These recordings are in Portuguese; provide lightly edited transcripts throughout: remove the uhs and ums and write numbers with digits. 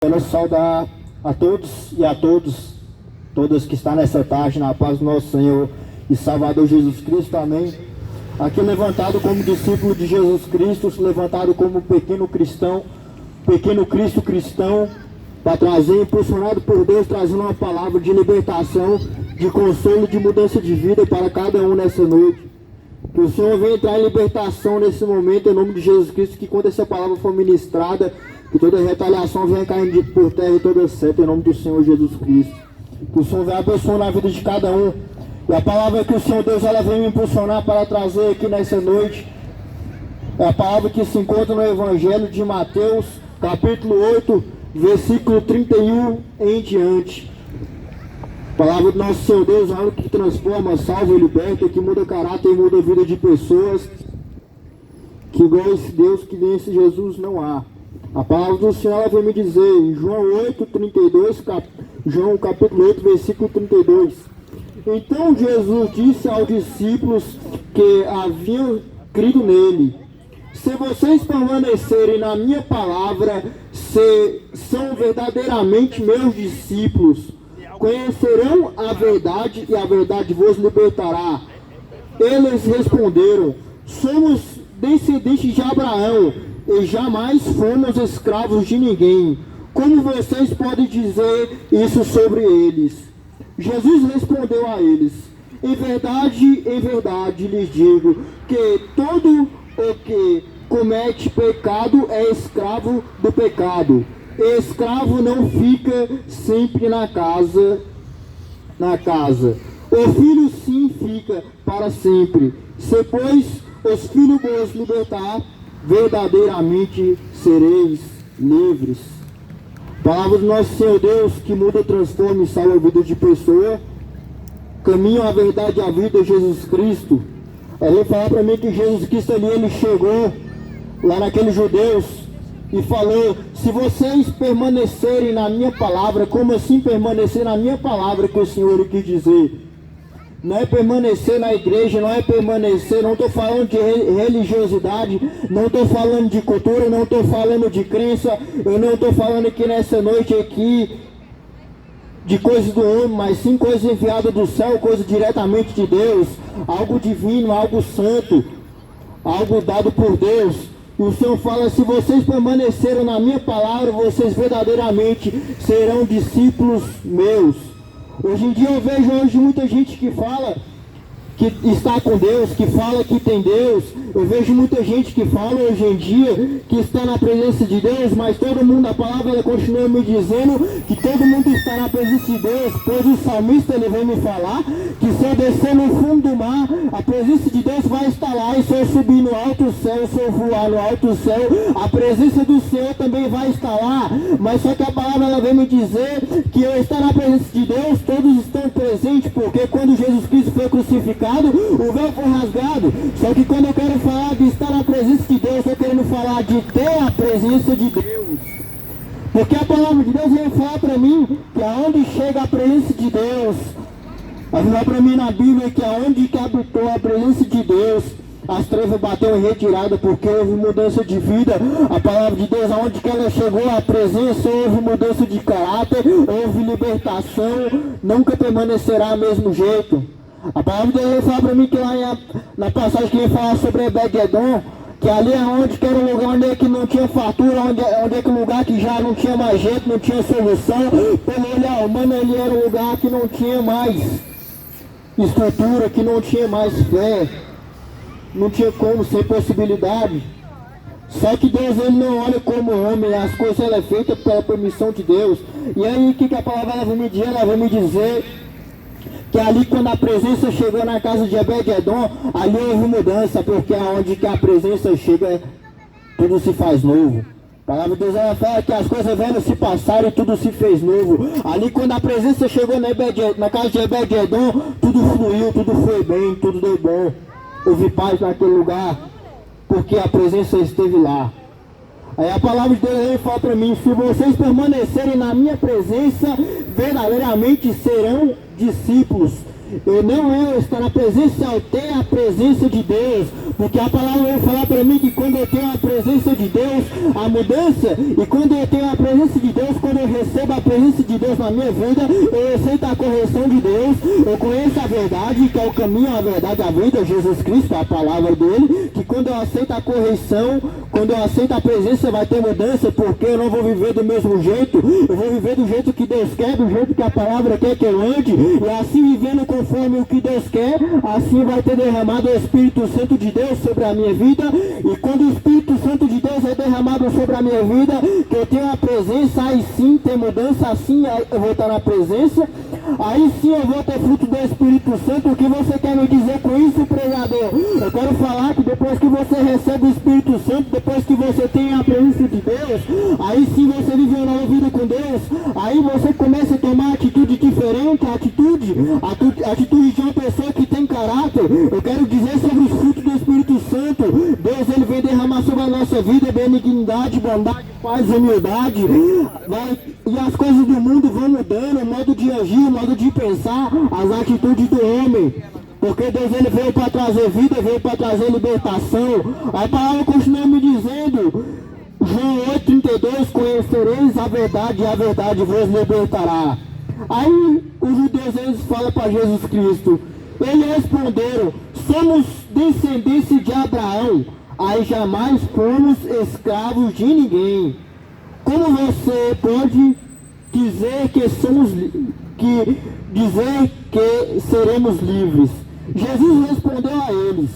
Quero saudar a todos e a todas que estão nessa tarde, na paz do nosso Senhor e Salvador Jesus Cristo, amém. Aqui levantado como discípulo de Jesus Cristo, levantado como pequeno cristão, pequeno Cristo cristão, para trazer, impulsionado por Deus, trazendo uma palavra de libertação, de consolo, de mudança de vida para cada um nessa noite. Que o Senhor venha entrar em libertação nesse momento, em nome de Jesus Cristo, que quando essa palavra for ministrada, que toda retaliação venha caindo por terra e toda seta, em nome do Senhor Jesus Cristo. Que o Senhor venha abençoando a vida de cada um. E a palavra que o Senhor Deus ela vem me impulsionar para trazer aqui nessa noite é a palavra que se encontra no Evangelho de Mateus, capítulo 8, versículo 31 em diante. Palavra do nosso Senhor Deus, algo que transforma, salva e liberta, que muda caráter e muda a vida de pessoas. Que igual a esse Deus, que nesse Jesus não há. A palavra do Senhor ela vem me dizer em João 8, 32, João capítulo 8, versículo 32. Então Jesus disse aos discípulos que haviam crido nele: se vocês permanecerem na minha palavra, são verdadeiramente meus discípulos. Conhecerão a verdade e a verdade vos libertará. Eles responderam: somos descendentes de Abraão e jamais fomos escravos de ninguém. Como vocês podem dizer isso sobre eles? Jesus respondeu a eles: em verdade lhes digo que todo o que comete pecado é escravo do pecado. Escravo não fica sempre na casa. O filho sim fica para sempre. Se, pois, os filhos vos libertar, verdadeiramente sereis livres. Palavra do nosso Senhor Deus, que muda, transforma e salva a vida de pessoa. Caminho, a verdade e a vida, Jesus Cristo. Ele falou para mim que Jesus Cristo ali, ele chegou lá naqueles judeus e falou: se vocês permanecerem na minha palavra. Como assim permanecer na minha palavra? Que o Senhor quis dizer. Não é permanecer na igreja, não é permanecer, não estou falando de religiosidade, não estou falando de cultura, não estou falando de crença, eu não estou falando aqui nessa noite aqui de coisas do homem, mas sim coisas enviadas do céu, coisas diretamente de Deus, algo divino, algo santo, algo dado por Deus. E o Senhor fala: se vocês permaneceram na minha palavra, vocês verdadeiramente serão discípulos meus. Hoje em dia eu vejo muita gente que fala que está com Deus, que fala que tem Deus. Eu vejo muita gente que fala hoje em dia que está na presença de Deus, mas todo mundo, a palavra ela continua me dizendo que todo mundo está na presença de Deus, pois o salmista ele vem me falar que se eu descer no fundo do mar, a presença de Deus vai estar lá, e se eu subir no alto céu, se eu voar no alto céu, a presença do Senhor também vai estar lá. Mas só que a palavra ela vem me dizer que eu estar na presença de Deus, todos estão presentes, porque quando Jesus Cristo foi crucificado, o véu foi rasgado. Só que quando eu quero falar de estar na presença de Deus, eu estou querendo falar de ter a presença de Deus. Porque a palavra de Deus vem falar para mim que aonde chega a presença de Deus, vai falar para mim na Bíblia que aonde que habitou a presença de Deus, as trevas bateu em retirada, porque houve mudança de vida. A palavra de Deus, aonde que ela chegou, a presença, houve mudança de caráter, houve libertação, nunca permanecerá do mesmo jeito. A palavra de Deus fala para mim que lá na passagem que ele fala sobre Ebed-Edom, que ali é onde que era um lugar onde é que não tinha fartura, onde é que um lugar que já não tinha mais jeito, não tinha solução. Pelo olhar humano, ali era um lugar que não tinha mais estrutura, que não tinha mais fé, não tinha como, sem possibilidade. Só que Deus ele não olha como homem, as coisas ela é feita pela permissão de Deus. E aí o que a palavra ela vai me dizer? Ela vai me dizer que ali quando a presença chegou na casa de Ebed-Edom, ali houve mudança, porque aonde que a presença chega, tudo se faz novo. A palavra de Deus ela fala que as coisas velhas se passaram e tudo se fez novo. Ali quando a presença chegou na casa de Ebed-Edom, tudo fluiu, tudo foi bem, tudo deu bom. Houve paz naquele lugar, porque a presença esteve lá. Aí a palavra de Deus fala para mim: se vocês permanecerem na minha presença, verdadeiramente serão discípulos. Eu não estar na presença, eu ter a presença de Deus. Porque a palavra vai falar para mim que quando eu tenho a presença de Deus, a mudança, e quando eu tenho a presença de Deus, quando eu recebo a presença de Deus na minha vida, eu aceito a correção de Deus, eu conheço a verdade, que é o caminho, a verdade, a vida, Jesus Cristo, a palavra dele, que quando eu aceito a correção, quando eu aceito a presença, vai ter mudança, porque eu não vou viver do mesmo jeito, eu vou viver do jeito que Deus quer, do jeito que a palavra quer que eu ande, e assim vivendo conforme o que Deus quer, assim vai ter derramado o Espírito Santo de Deus sobre a minha vida, e quando o Espírito Santo de Deus é derramado sobre a minha vida, que eu tenho a presença, aí sim tem mudança, assim eu vou estar na presença, aí sim eu vou ter fruto do Espírito Santo. O que você quer me dizer com isso, pregador? Eu quero falar que depois que você recebe o Espírito Santo, depois que você tem a presença de Deus, aí sim você vive uma nova vida com Deus, aí você começa a tomar atitude diferente, atitude de uma pessoa que tem caráter. Eu quero dizer sobre os frutos do Espírito Santo. Deus, ele vem derramar sobre a nossa vida benignidade, bondade, paz, humildade, e as coisas do mundo vão mudando, o modo de agir, o modo de pensar, as atitudes do homem. Porque Deus, ele veio para trazer vida, veio para trazer libertação. A palavra continua me dizendo, João 8,32, conhecereis a verdade e a verdade vos libertará. Aí os judeus, eles falam para Jesus Cristo, eles responderam, somos descendentes de Abraão, aí jamais fomos escravos de ninguém. Como você pode dizer que seremos livres? Jesus respondeu a eles,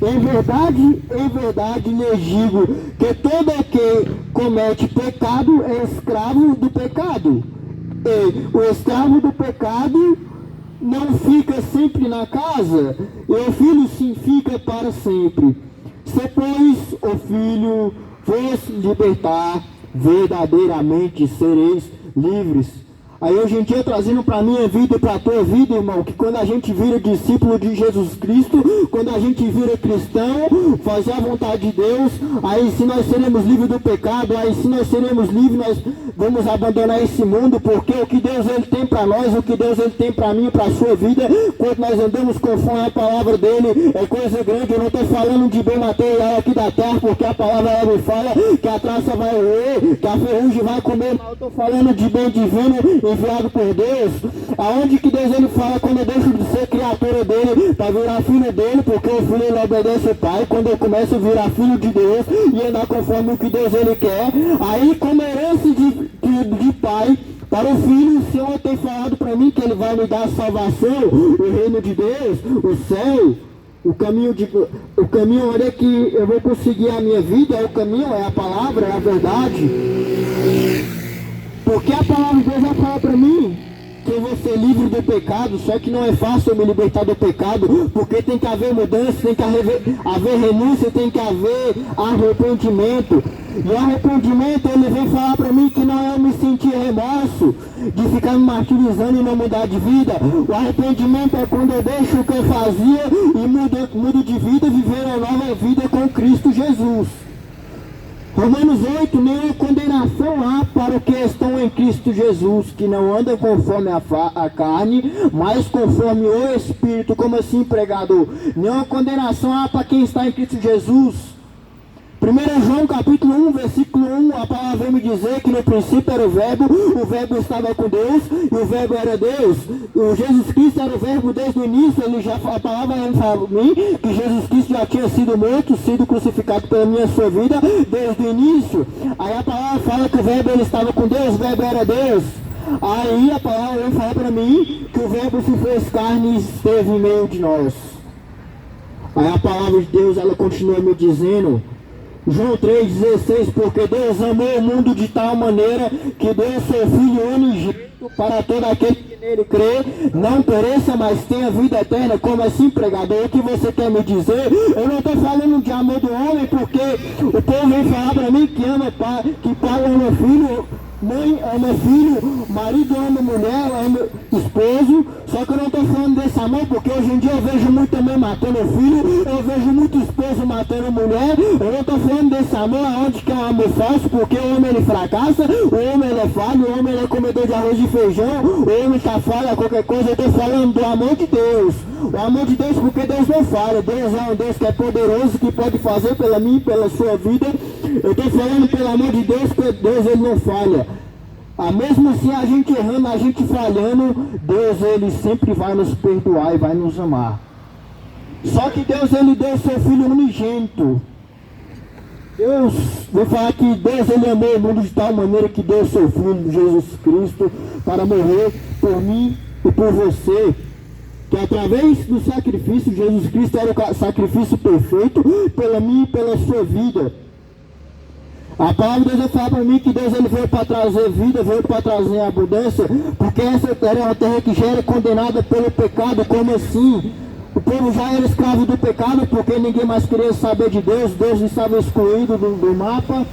em verdade lhes digo que todo aquele que comete pecado é escravo do pecado. E o escravo do pecado não fica sempre na casa, e o filho sim fica para sempre. Se pois o filho vos libertar, verdadeiramente sereis livres. Aí hoje em dia trazendo para a minha vida e para a tua vida, irmão, que quando a gente vira discípulo de Jesus Cristo, quando a gente vira cristão, fazer a vontade de Deus, aí sim nós seremos livres do pecado, aí sim nós seremos livres, nós vamos abandonar esse mundo, porque o que Deus ele tem para nós, o que Deus ele tem para mim e para a sua vida, quando nós andamos conforme a palavra dele, é coisa grande. Eu não estou falando de bem material aqui da terra, porque a palavra ela me fala que a traça vai roer, que a ferrugem vai comer, mas eu estou falando de bem divino, enviado por Deus. Aonde que Deus ele fala quando eu deixo de ser criatura dele para virar filho dele, porque o filho ele obedece o pai. Quando eu começo a virar filho de Deus e andar conforme o que Deus ele quer, aí como herança de pai para o filho, o Senhor tem falado para mim que ele vai me dar a salvação, o reino de Deus, o céu, o caminho onde é que eu vou conseguir a minha vida, é o caminho, é a palavra, é a verdade. Porque a palavra de Deus vai falar para mim que eu vou ser livre do pecado, só que não é fácil eu me libertar do pecado, porque tem que haver mudança, tem que haver renúncia, tem que haver arrependimento. E o arrependimento, ele vem falar para mim que não é eu me sentir remorso de ficar me martirizando e não mudar de vida. O arrependimento é quando eu deixo o que eu fazia e mudo de vida, viver uma nova vida com Cristo Jesus. Romanos 8, nenhuma condenação há para os que estão em Cristo Jesus, que não andam conforme a carne, mas conforme o Espírito. Como assim, pregador? Nenhuma condenação há para quem está em Cristo Jesus. 1 João capítulo 1, versículo 1, a palavra vem me dizer que no princípio era o verbo estava com Deus, e o verbo era Deus. O Jesus Cristo era o verbo desde o início, a palavra fala para mim que Jesus Cristo já tinha sido morto, sido crucificado pela minha sua vida desde o início. Aí a palavra fala que o verbo ele estava com Deus, o verbo era Deus. Aí a palavra vem falar para mim que o verbo se fez carne e esteve em meio de nós. Aí a palavra de Deus ela continua me dizendo, João 3,16, porque Deus amou o mundo de tal maneira que deu o seu Filho unigênito para todo aquele que nele crê, não pereça, mas tenha vida eterna. Como assim, pregador? O que você quer me dizer? Eu não estou falando de amor do homem, porque o povo vem falar para mim que ama pai, que pai ama filho. mãe ama filho, marido ama mulher, ama esposo. Só que eu não estou falando desse amor, porque hoje em dia eu vejo muito mãe matando filho, eu vejo muito esposo matando mulher. Eu não estou falando desse amor onde que é um amor falso, porque o homem ele fracassa, o homem ele é falho, o homem ele é comedor de arroz e feijão, o homem está falha, qualquer coisa. Eu estou falando do amor de Deus. O amor de Deus, porque Deus não falha. Deus é um Deus que é poderoso, que pode fazer pela mim, pela sua vida. Eu estou falando pelo amor de Deus, porque Deus ele não falha. Mesmo assim a gente errando, a gente falhando, Deus ele sempre vai nos perdoar e vai nos amar. Só que Deus ele deu seu Filho unigênito. Deus, vou falar que Deus ele amou o mundo de tal maneira que deu seu Filho Jesus Cristo para morrer por mim e por você. Que através do sacrifício, Jesus Cristo era o sacrifício perfeito pela minha e pela sua vida. A palavra de Deus fala para mim que Deus ele veio para trazer vida, veio para trazer abundância, porque essa era uma terra que já era condenada pelo pecado. Como assim? O povo já era escravo do pecado, porque ninguém mais queria saber de Deus, Deus estava excluído do mapa.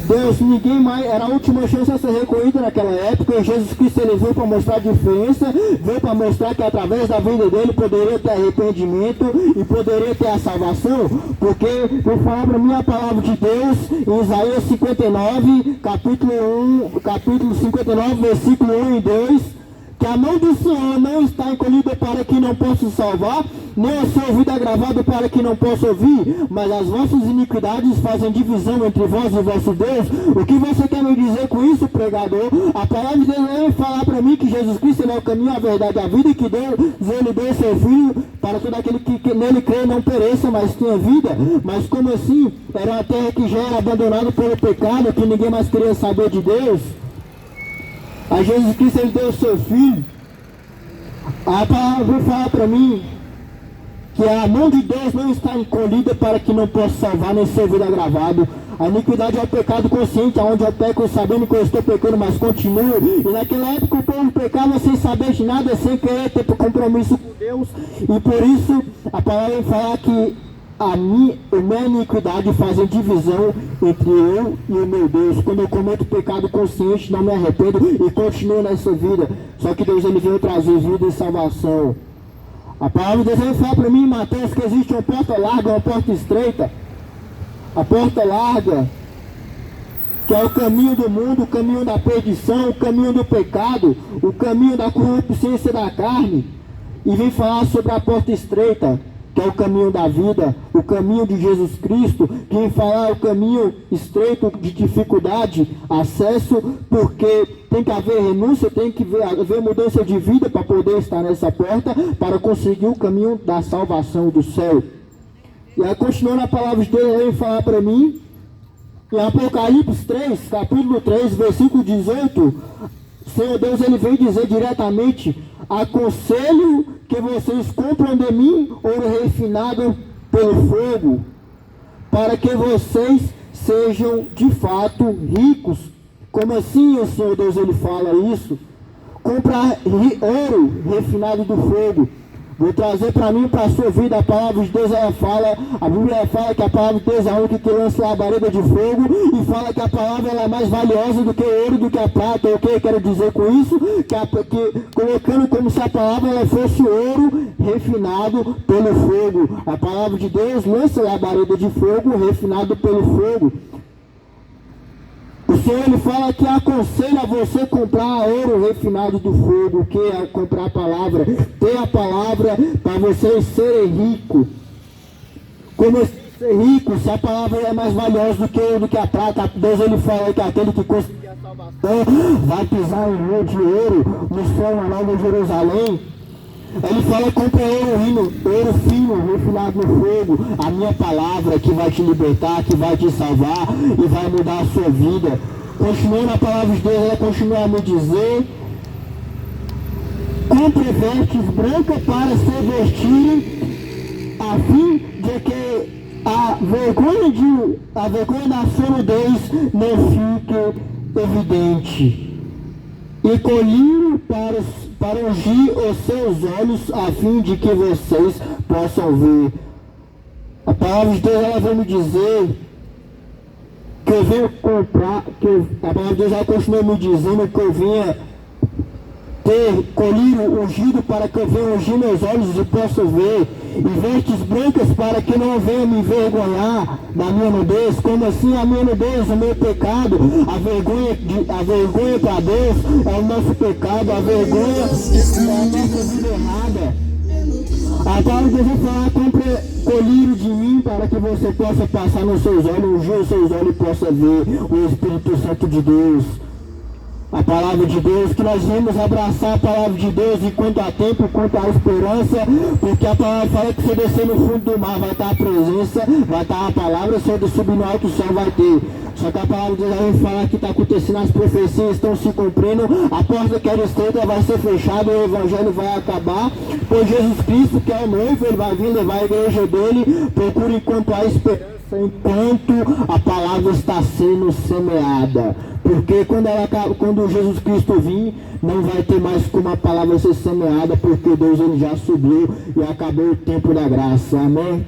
Deus, ninguém mais, era a última chance a ser recolhido naquela época, e Jesus Cristo ele veio para mostrar a diferença, veio para mostrar que através da vida dele poderia ter arrependimento e poderia ter a salvação, porque vou falar para mim a palavra de Deus, em Isaías 59, capítulo 59, versículo 1 e 2, que a mão do Senhor não está encolhida para que não possa salvar, nem o seu ouvido agravado para que não possa ouvir, mas as vossas iniquidades fazem divisão entre vós e vosso Deus. O que você quer me dizer com isso, pregador? A palavra de Deus vai falar para mim que Jesus Cristo ele é o caminho, a verdade e a vida, e que Deus ele deu seu Filho para todo aquele que nele crê não pereça, mas tenha vida. Mas como assim? Era uma terra que já era abandonada pelo pecado, que ninguém mais queria saber de Deus. A Jesus Cristo ele deu o seu Filho. A palavra fala para mim que a mão de Deus não está encolhida para que não possa salvar, nem ser vida agravado. A iniquidade é o pecado consciente, onde eu peco sabendo que eu estou pecando, mas continuo. E naquela época o povo pecava sem saber de nada, sem querer ter compromisso com Deus. E por isso a palavra fala que a minha iniquidade fazem divisão entre eu e o meu Deus. Quando eu cometo pecado consciente, não me arrependo e continuo nessa vida. Só que Deus ele veio trazer vida e salvação. A palavra de Deus fala para mim em Mateus que existe uma porta larga, uma porta estreita. A porta larga, que é o caminho do mundo, o caminho da perdição, o caminho do pecado, o caminho da corrupção da carne. E vem falar sobre a porta estreita, que é o caminho da vida, o caminho de Jesus Cristo, que vem falar o caminho estreito de dificuldade, acesso, porque tem que haver renúncia, tem que haver mudança de vida para poder estar nessa porta, para conseguir o caminho da salvação do céu. E aí continuando a palavra de Deus, ele vem falar para mim, em Apocalipse 3, capítulo 3, versículo 18, Senhor Deus ele vem dizer diretamente: aconselho que vocês compram de mim ouro refinado pelo fogo, para que vocês sejam de fato ricos. Como assim o Senhor Deus ele fala isso? Comprar ouro refinado do fogo. Vou trazer para mim, para a sua vida, a palavra de Deus, ela fala, a Bíblia fala que a palavra de Deus é a única que lança labareda de fogo, e fala que a palavra ela é mais valiosa do que o ouro, do que a prata. O que eu quero dizer com isso? Que colocando como se a palavra ela fosse ouro refinado pelo fogo. A palavra de Deus lança labareda de fogo refinado pelo fogo. O Senhor ele fala que aconselha você comprar ouro refinado do fogo, que é comprar a palavra, ter a palavra para vocês serem ricos. Como ser rico, se a palavra é mais valiosa do que a prata, Deus ele fala que aquele que conseguir a salvação vai pisar em rio de ouro no céu, na Nova Jerusalém. Ele fala: compra ouro fino, refinado no fogo, a minha palavra que vai te libertar, que vai te salvar e vai mudar a sua vida. Continuando a palavra de Deus, ela continua a me dizer: compre vestes brancas para se vestirem, a fim de que a vergonha da sua nudez não fique evidente. E colírio para ungir os seus olhos, a fim de que vocês possam ver. A palavra de Deus ela vai me dizer que eu venho comprar, a palavra de Deus já continua me dizendo que eu vinha ter colírio ungido para que eu venha ungir meus olhos e possa ver, e vestes brancas para que não venha me envergonhar da minha nudez. Como assim a minha nudez, o meu pecado? A vergonha para Deus é o nosso pecado, a vergonha é a nossa vida errada. A palavra de Deus vai falar: compre colírio de mim para que você possa passar nos seus olhos, ungir os seus olhos e possa ver o Espírito Santo de Deus. A palavra de Deus, que nós vamos abraçar a palavra de Deus enquanto há tempo, enquanto há esperança, porque a palavra fala que se descer no fundo do mar vai estar a presença, vai estar a palavra, se eu subir no alto céu vai ter. Só que a palavra de Deus vai falar que está acontecendo, as profecias estão se cumprindo, a porta que era estreita vai ser fechada, o evangelho vai acabar, pois Jesus Cristo, que é o noivo, ele vai vir levar a igreja dele. Procure enquanto há esperança, enquanto a palavra está sendo semeada, porque quando Jesus Cristo vir, não vai ter mais como a palavra ser semeada, porque Deus ele já subiu e acabou o tempo da graça. Amém?